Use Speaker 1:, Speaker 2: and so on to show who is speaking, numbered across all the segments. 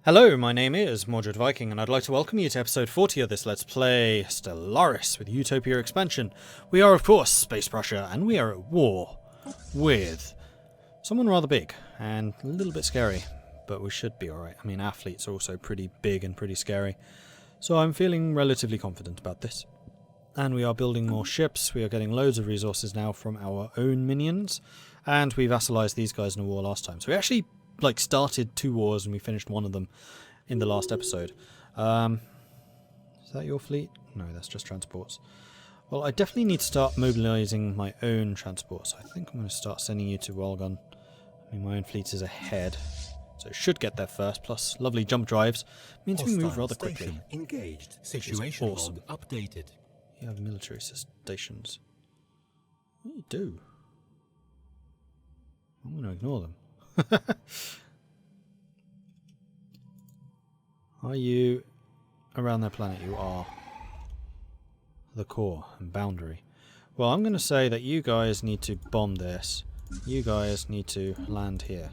Speaker 1: Hello, my name is Mordred Viking, and I'd like to welcome you to episode 40 of this Let's Play Stellaris with Utopia expansion. We are, of course, Space Prussia, and we are at war with someone rather big and a little bit scary, but we should be alright. I mean, our fleets are also pretty big and pretty scary, so I'm feeling relatively confident about this. And we are building more ships, we are getting loads of resources now from our own minions, and we vassalized these guys in a war last time. So we actually started 2 wars and we finished one of them in the last episode. Is that your fleet? No, that's just transports. Well, I definitely need to start mobilizing my own transports. I think I'm going to start sending you to Walgon. I mean, my own fleet is ahead, so it should get there first. Plus, lovely jump drives means we move rather quickly.
Speaker 2: Engaged. Situation
Speaker 1: awesome.
Speaker 2: log updated.
Speaker 1: You have military stations. What do you do? I'm going to ignore them. Are you around their planet? You are. The core and boundary. Well, I'm going to say that you guys need to bomb this. You guys need to land here.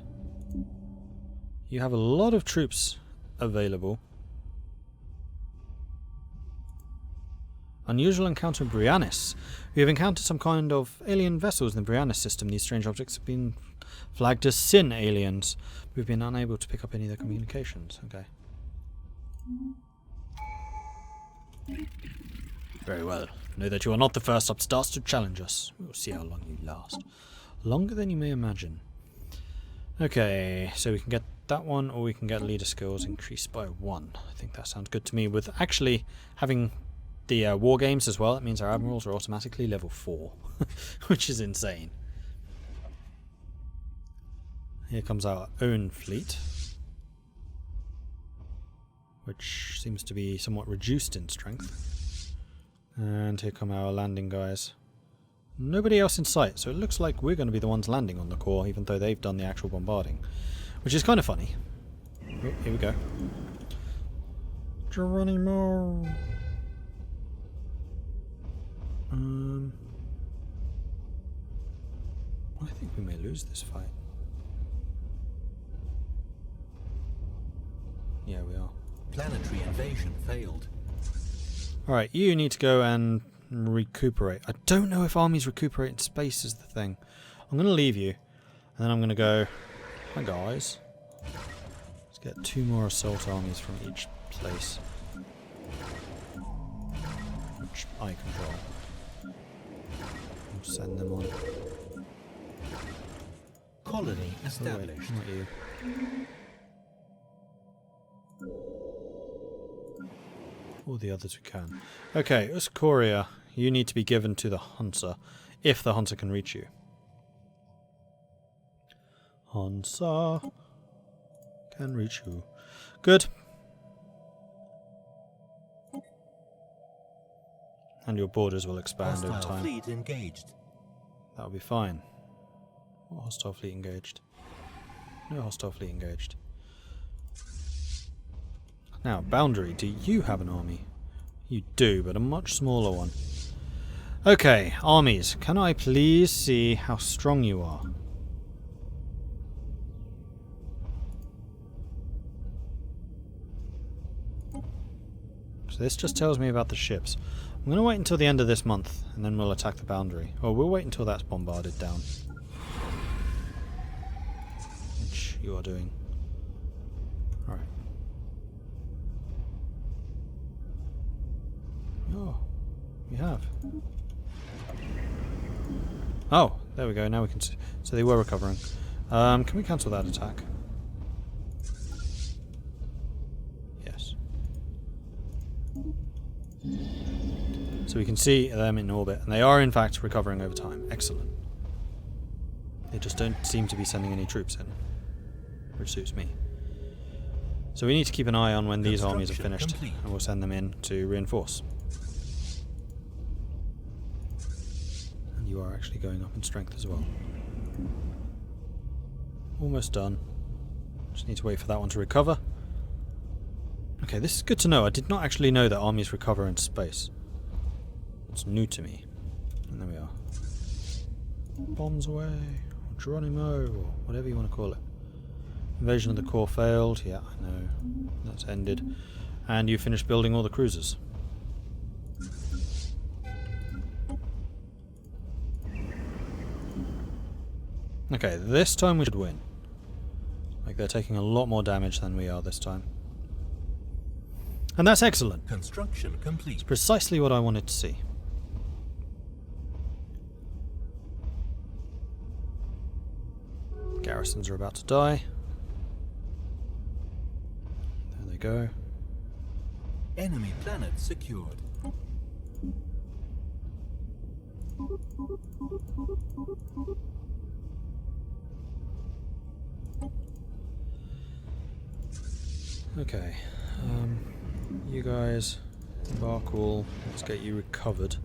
Speaker 1: You have a lot of troops available. Unusual encounter in Briannis. We have encountered some kind of alien vessels in the Briannis system. These strange objects have been flagged as Sin aliens. We've been unable to pick up any of their communications. Okay. Very well. Know that you are not the first upstarts to challenge us. We'll see how long you last. Longer than you may imagine. Okay, so we can get that one, or we can get leader skills increased by 1. I think that sounds good to me. With actually having the war games as well, it means our admirals are automatically level 4, which is insane. Here comes our own fleet, which seems to be somewhat reduced in strength. And here come our landing guys. Nobody else in sight, so it looks like we're going to be the ones landing on the core, even though they've done the actual bombarding, which is kind of funny. Oh, here we go. Geronimo! I think we may lose this fight. Yeah, we are.
Speaker 2: Planetary invasion failed.
Speaker 1: Alright, you need to go and recuperate. I don't know if armies recuperate in space is the thing. I'm going to leave you, and then I'm going to go, hi guys. Let's get 2 more assault armies from each place, which I control. We'll send them on.
Speaker 2: Colony established.
Speaker 1: Oh, wait, not you. All the others we can. Okay, Uscoria, you need to be given to the Hunter, if the Hunter can reach you. Hunter can reach you. Good. And your borders will expand over
Speaker 2: Hostile
Speaker 1: time.
Speaker 2: fleet engaged.
Speaker 1: That'll be fine. What hostile fleet engaged? No hostile fleet engaged. Now, boundary, do you have an army? You do, but a much smaller one. Okay, armies, can I please see how strong you are? So this just tells me about the ships. I'm going to wait until the end of this month, and then we'll attack the boundary. Or we'll wait until that's bombarded down. Which you are doing. Alright. Oh, we have. Oh, there we go. Now we can see. So they were recovering. Can we cancel that attack? Yes. So we can see them in orbit, and they are in fact recovering over time. Excellent. They just don't seem to be sending any troops in, which suits me. So we need to keep an eye on when these armies are finished, and we'll send them in to reinforce. You are actually going up in strength as well. Almost done. Just need to wait for that one to recover. Okay, this is good to know. I did not actually know that armies recover in space. It's new to me. And there we are. Bombs away, or Geronimo, or whatever you want to call it. Invasion of the core failed. Yeah, I know. That's ended. And you finished building all the cruisers. Okay, this time we should win. Like, they're taking a lot more damage than we are this time. And that's excellent.
Speaker 2: Construction complete.
Speaker 1: It's precisely what I wanted to see. Garrisons are about to die. There they go.
Speaker 2: Enemy planet secured.
Speaker 1: Okay, you guys embark all. Let's get you recovered.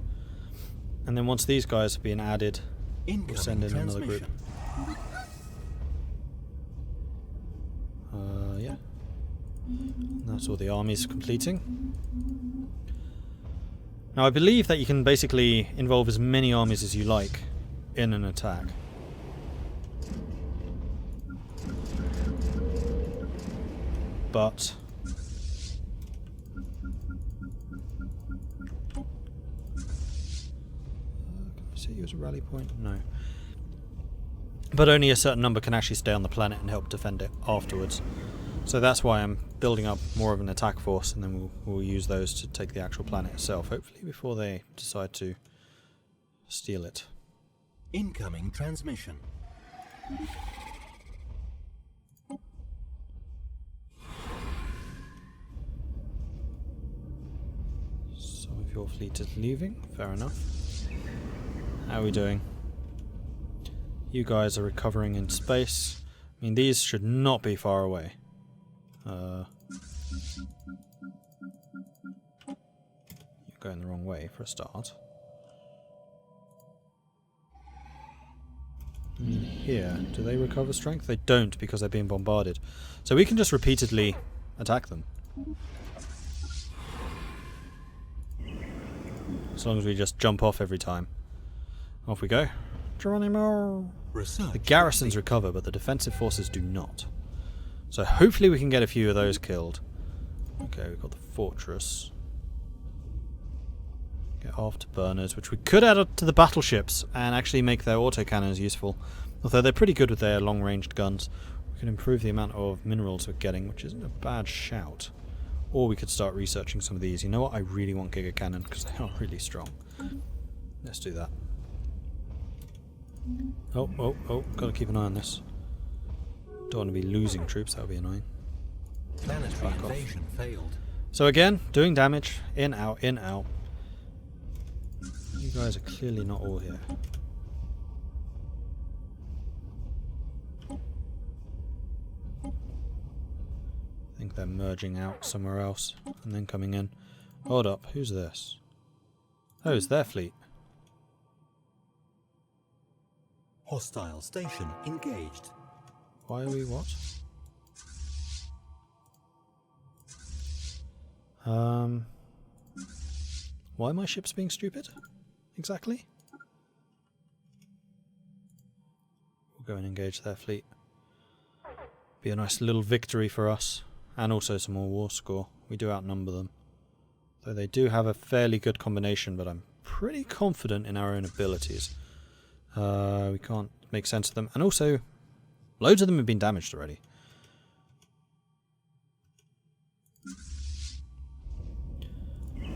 Speaker 1: And then once these guys have been added, we'll send in another group. Yeah. That's all the armies completing. Now I believe that you can basically involve as many armies as you like in an attack. But can I see you as a rally point? No. But only a certain number can actually stay on the planet and help defend it afterwards. So that's why I'm building up more of an attack force, and then we'll use those to take the actual planet itself, hopefully before they decide to steal it.
Speaker 2: Incoming transmission.
Speaker 1: Some of your fleet is leaving, fair enough. How are we doing? You guys are recovering in space. I mean, these should not be far away. You're going the wrong way for a start. Here, do they recover strength? They don't, because they're being bombarded. So we can just repeatedly attack them. As long as we just jump off every time. Off we go. Geronimo! The garrisons recover, but the defensive forces do not. So hopefully we can get a few of those killed. Okay, we've got the fortress. Get afterburners, which we could add up to the battleships and actually make their autocannons useful. Although they're pretty good with their long-ranged guns. We can improve the amount of minerals we're getting, which isn't a bad shout. Or we could start researching some of these. You know what? I really want Giga Cannon because they are really strong. Let's do that. Oh, gotta keep an eye on this. Don't want to be losing troops, that would be annoying.
Speaker 2: Planetary invasion failed.
Speaker 1: So again, doing damage. In, out, in, out. You guys are clearly not all here. I think they're merging out somewhere else and then coming in. Hold up, who's this? Oh, it's their fleet.
Speaker 2: Hostile station engaged.
Speaker 1: Why are we what? Why are my ships being stupid? Exactly? We'll go and engage their fleet. Be a nice little victory for us. And also some more war score. We do outnumber them. Though they do have a fairly good combination, but I'm pretty confident in our own abilities. We can't make sense of them. And also, loads of them have been damaged already.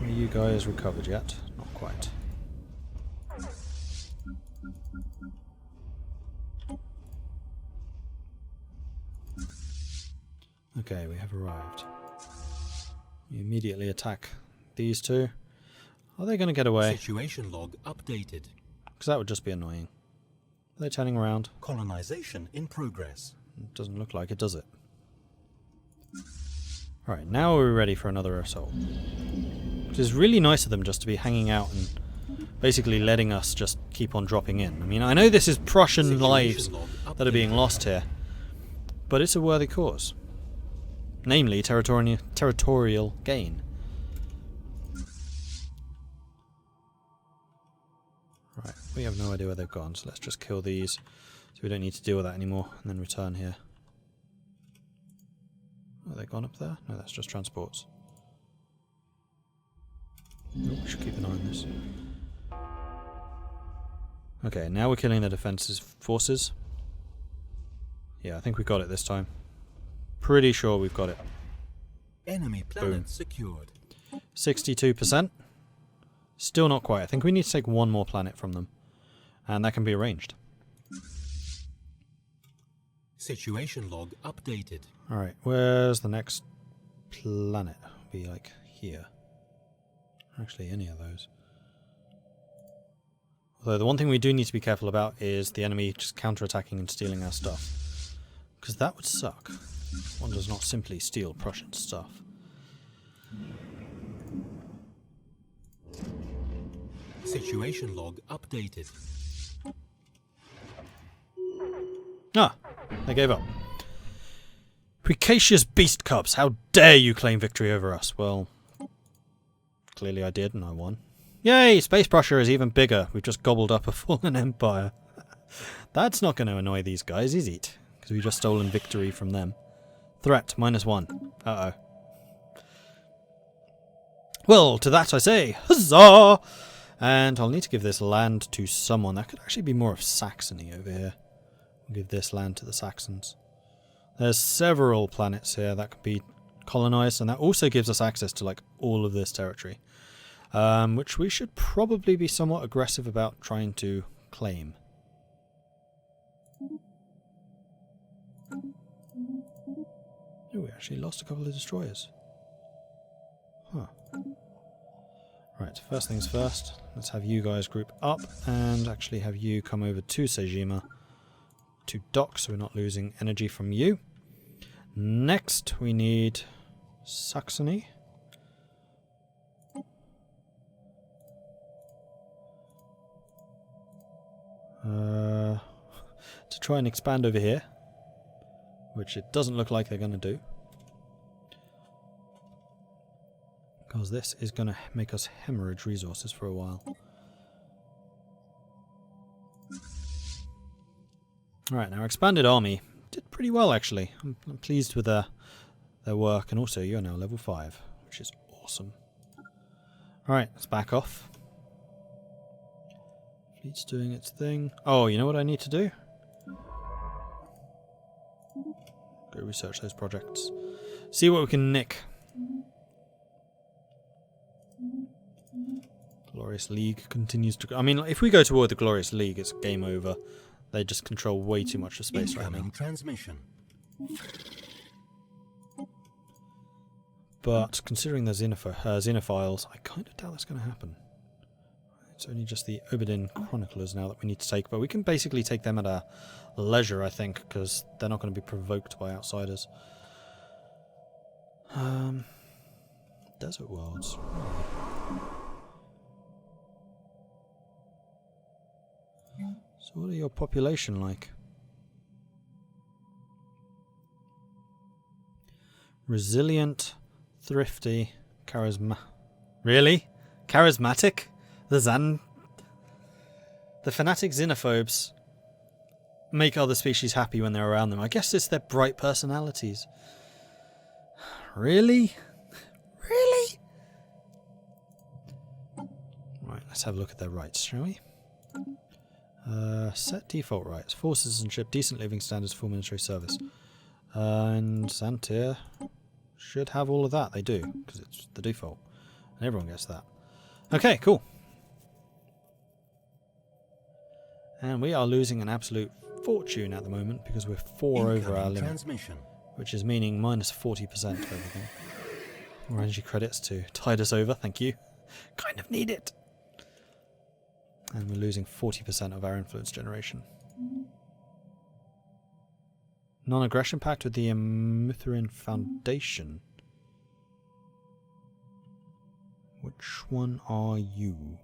Speaker 1: Are you guys recovered yet? Not quite. Okay, we have arrived. We immediately attack these two. Are they going to get away?
Speaker 2: Situation log updated.
Speaker 1: Because that would just be annoying. Are they turning around?
Speaker 2: Colonization in progress.
Speaker 1: It doesn't look like it, does it? Alright, now we're ready for another assault. Which is really nice of them just to be hanging out and basically letting us just keep on dropping in. I mean, I know this is Prussian lives that are being lost here, but it's a worthy cause. Namely, territorial gain. Right, we have no idea where they've gone, so let's just kill these so we don't need to deal with that anymore, and then return here. Are they gone up there? No, that's just transports. Oh, we should keep an eye on this. Okay, now we're killing the defensive forces. Yeah, I think we got it this time. Pretty sure we've got it.
Speaker 2: Enemy planet secured.
Speaker 1: 62%. Still not quite. I think we need to take one more planet from them. And that can be arranged.
Speaker 2: Situation log updated.
Speaker 1: Alright, where's the next planet? Be like here. Actually, any of those. Although the one thing we do need to be careful about is the enemy just counter-attacking and stealing our stuff. Because that would suck. One does not simply steal Prussian stuff.
Speaker 2: Situation log updated.
Speaker 1: Ah, they gave up. Precacious beast cubs, how dare you claim victory over us? Well, clearly I did and I won. Yay, Space Prussia is even bigger. We've just gobbled up a fallen empire. That's not going to annoy these guys, is it? Because we've just stolen victory from them. Threat, -1. Uh-oh. Well, to that I say, huzzah! And I'll need to give this land to someone. That could actually be more of Saxony over here. We'll give this land to the Saxons. There's several planets here that can be colonized, and that also gives us access to like all of this territory. Which we should probably be somewhat aggressive about trying to claim. Oh, we actually lost a couple of destroyers. Huh. Right, first things first, let's have you guys group up and actually have you come over to Sejima to dock so we're not losing energy from you. Next we need Saxony. To try and expand over here, which it doesn't look like they're going to do. Because this is going to make us hemorrhage resources for a while. Alright, now our expanded army did pretty well actually. I'm pleased with their work, and also you're now level 5, which is awesome. Alright, let's back off. Fleet's doing its thing. Oh, you know what I need to do? Go research those projects. See what we can nick. Glorious League continues to... I mean, if we go toward the Glorious League, it's game over. They just control way too much of space right now.
Speaker 2: Transmission.
Speaker 1: But considering they're xenophiles, I kind of doubt that's going to happen. It's only just the Oberdin Chroniclers now that we need to take, but we can basically take them at our leisure, I think, because they're not going to be provoked by outsiders. Desert Worlds. So what are your population like? Resilient, thrifty, Really? Charismatic? The fanatic xenophobes make other species happy when they're around them. I guess it's their bright personalities. Really? Really? Right, let's have a look at their rights, shall we? Set default rights. Full citizenship, decent living standards, full military service. And Xantir should have all of that. They do, because it's the default. And everyone gets that. Okay, cool. And we are losing an absolute fortune at the moment because we're 4 over our limit. Which is meaning minus 40% of everything. More energy credits to tide us over, thank you. Kind of need it. And we're losing 40% of our influence generation. Non-aggression pact with the Mithrin Foundation. Which one are you?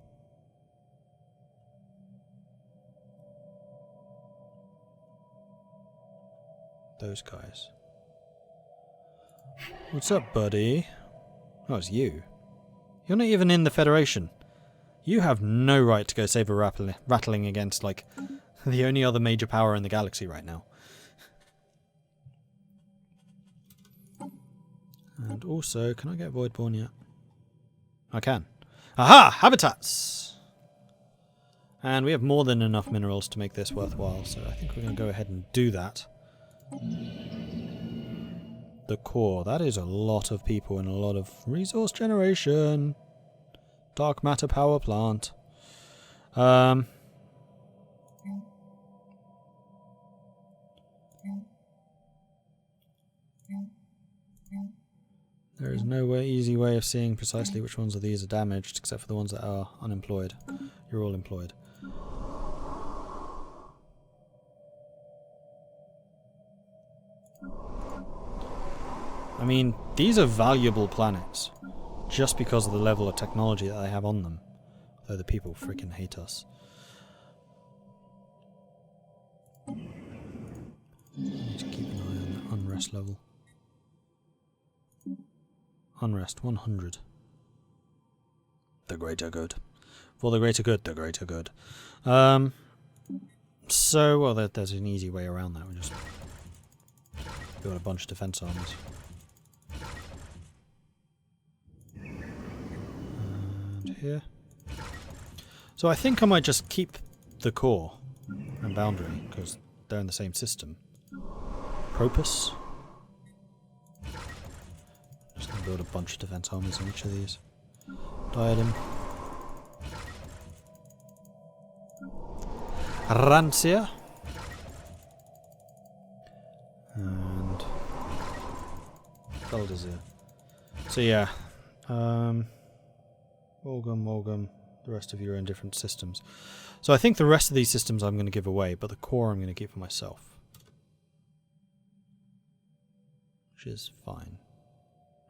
Speaker 1: Those guys. What's up, buddy? Oh, it's you. You're not even in the Federation. You have no right to go saber rattling against, like, the only other major power in the galaxy right now. And also, can I get Voidborn yet? I can. Aha! Habitats! And we have more than enough minerals to make this worthwhile, so I think we're going to go ahead and do that. The core. That is a lot of people and a lot of resource generation. Dark matter power plant. There is no easy way of seeing precisely which ones of these are damaged, except for the ones that are unemployed. You're all employed. I mean, these are valuable planets, just because of the level of technology that they have on them. Though the people freaking hate us. I need to keep an eye on the unrest level. Unrest 100. The greater good. For the greater good, the greater good. So, well, there's an easy way around that. We just build a bunch of defense armies. And here. So I think I might just keep the core and boundary, because they're in the same system. Propus. Just going to build a bunch of defense armies on each of these. Diadem. Rancia. And Beldazir. So yeah. Morgum. The rest of you are in different systems. So I think the rest of these systems I'm going to give away, but the core I'm going to keep for myself. Which is fine.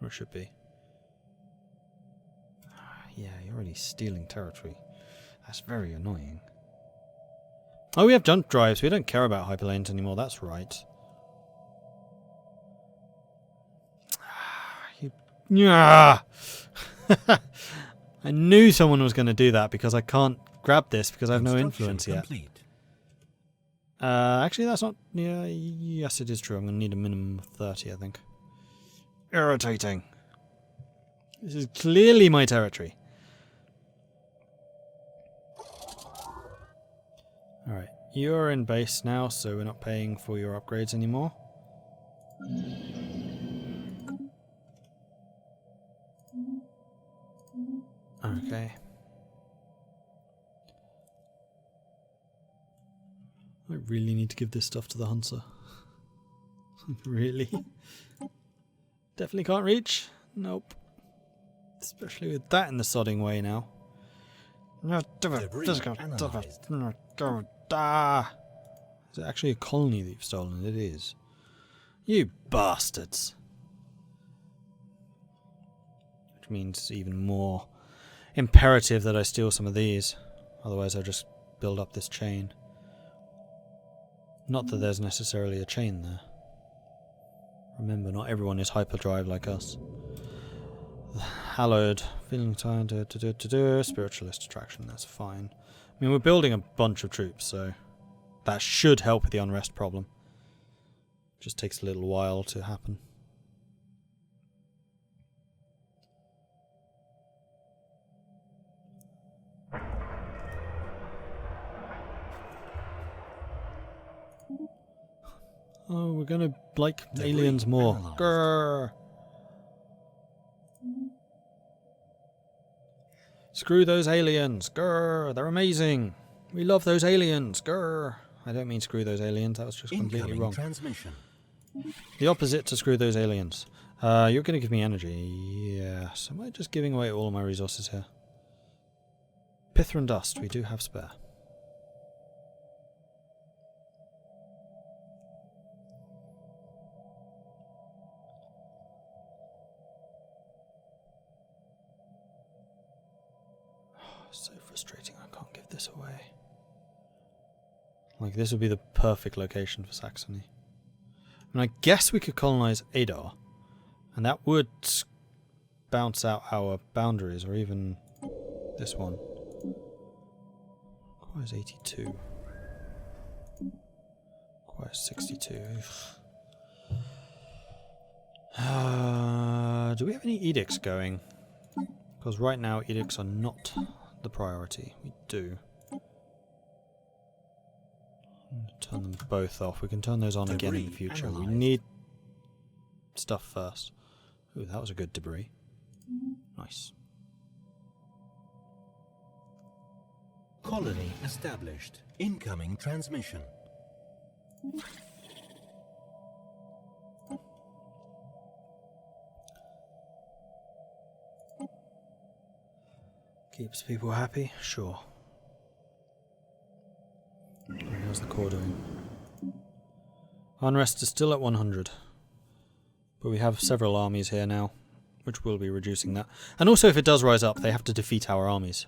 Speaker 1: Or it should be. Yeah, you're already stealing territory. That's very annoying. Oh, we have jump drives. We don't care about hyperlanes anymore. That's right. Yeah. I knew someone was going to do that because I can't grab this because I have no influence yet. Actually, that's not... Yeah, yes, it is true. I'm going to need a minimum of 30, I think. Irritating. This is clearly my territory. Alright, you're in base now, so we're not paying for your upgrades anymore. Okay. I really need to give this stuff to the hunter. Really? Definitely can't reach? Nope. Especially with that in the sodding way now. Is it actually a colony that you've stolen? It is. You bastards. Which means even more imperative that I steal some of these. Otherwise I'll just build up this chain. Not that there's necessarily a chain there. Remember, not everyone is hyperdrive like us. Hallowed. Feeling time to spiritualist attraction, that's fine. I mean, we're building a bunch of troops, so that should help with the unrest problem. Just takes a little while to happen. Oh, we're gonna like aliens more. Grrr. Screw those aliens. Grrr. They're amazing. We love those aliens. Grrr. I don't mean screw those aliens. That was just completely wrong.
Speaker 2: Transmission.
Speaker 1: The opposite to screw those aliens. You're gonna give me energy. Yes. Am I just giving away all of my resources here? Pithra and dust. We do have spare. So frustrating, I can't give this away. Like, this would be the perfect location for Saxony. I mean, I guess we could colonize Adar, and that would bounce out our boundaries, or even this one. Requires 82. Requires 62. Do we have any edicts going? Because right now edicts are not the priority. We do. Turn them both off. We can turn those on again in the future. We need stuff first. Ooh, that was a good debris. Nice.
Speaker 2: Colony established. Incoming transmission.
Speaker 1: Keeps people happy? Sure. How's the core doing? Unrest is still at 100. But we have several armies here now, which will be reducing that. And also if it does rise up, they have to defeat our armies.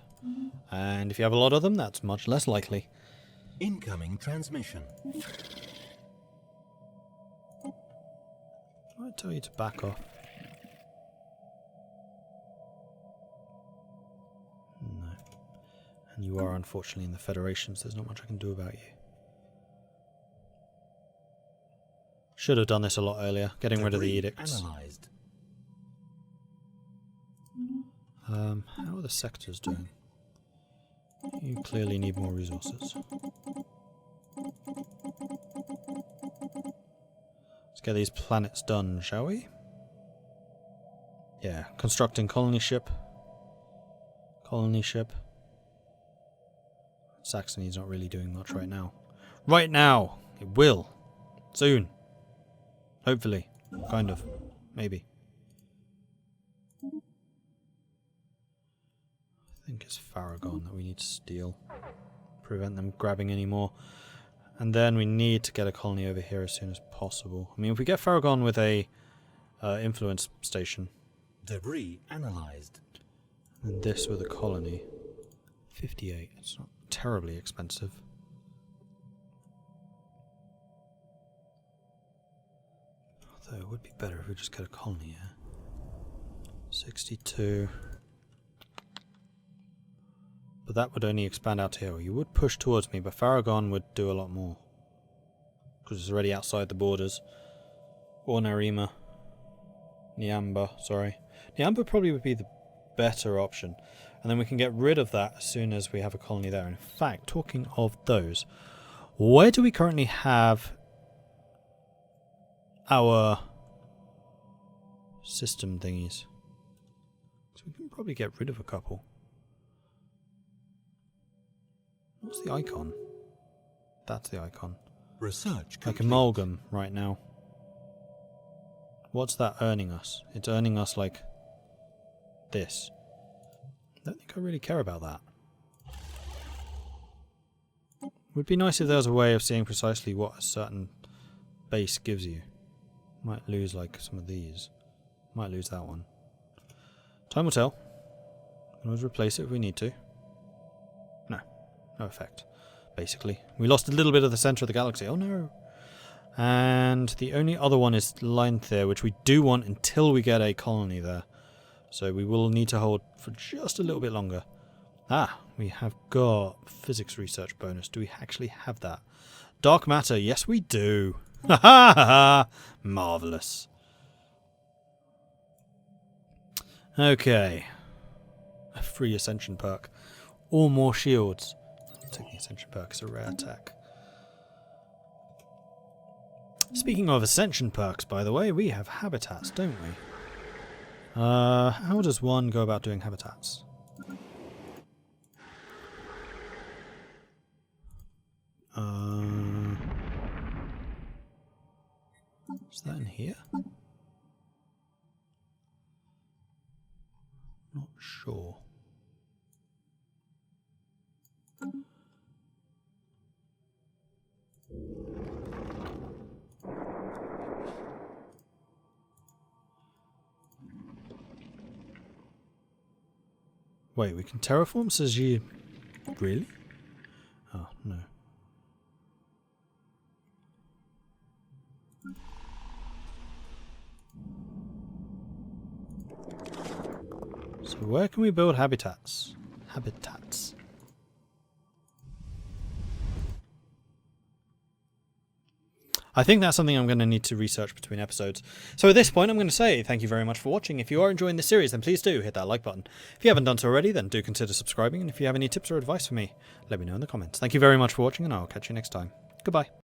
Speaker 1: And if you have a lot of them, that's much less likely.
Speaker 2: Incoming transmission.
Speaker 1: I tell you to back off. No. And you are unfortunately in the Federation, so there's not much I can do about you. Should have done this a lot earlier, getting rid of the edicts.
Speaker 2: Analyzed.
Speaker 1: How are the sectors doing? You clearly need more resources. Let's get these planets done, shall we? Yeah, constructing colony ship. Colony ship. Saxony's not really doing much right now. Right now! It will. Soon. Hopefully. Kind of. Maybe. I think it's Farragon that we need to steal. Prevent them grabbing any more. And then we need to get a colony over here as soon as possible. I mean, if we get Farragon with a influence station.
Speaker 2: Debris analyzed.
Speaker 1: And this with a colony. 58. It's not terribly expensive. Although it would be better if we just get a colony here. 62. But that would only expand out here. You would push towards me, but Farragon would do a lot more. Because it's already outside the borders. Or Narima. Niamba, sorry. Niamba probably would be the better option. And then we can get rid of that as soon as we have a colony there. In fact, talking of those, where do we currently have our system thingies? So we can probably get rid of a couple. What's the icon? That's the icon.
Speaker 2: Research
Speaker 1: Like
Speaker 2: complete.
Speaker 1: amalgam right now. What's that earning us? It's earning us like this. I don't think I really care about that. Would be nice if there was a way of seeing precisely what a certain base gives you. Might lose like some of these. Might lose that one. Time will tell. Can always replace it if we need to. No. No effect. Basically. We lost a little bit of the centre of the galaxy. Oh no. And the only other one is Leinthir, which we do want until we get a colony there. So we will need to hold for just a little bit longer. Ah, we have got physics research bonus. Do we actually have that? Dark matter, yes we do. Ha ha ha! Marvellous. Okay. A free ascension perk. Or more shields. I'll take the ascension perk as a rare attack. Speaking of ascension perks, by the way, we have habitats, don't we? How does one go about doing habitats? Is that in here? Not sure. Wait, we can terraform Saji? Really? Oh, no. So where can we build habitats? Habitats. I think that's something I'm going to need to research between episodes. So at this point, I'm going to say thank you very much for watching. If you are enjoying this series, then please do hit that like button. If you haven't done so already, then do consider subscribing. And if you have any tips or advice for me, let me know in the comments. Thank you very much for watching, and I'll catch you next time. Goodbye.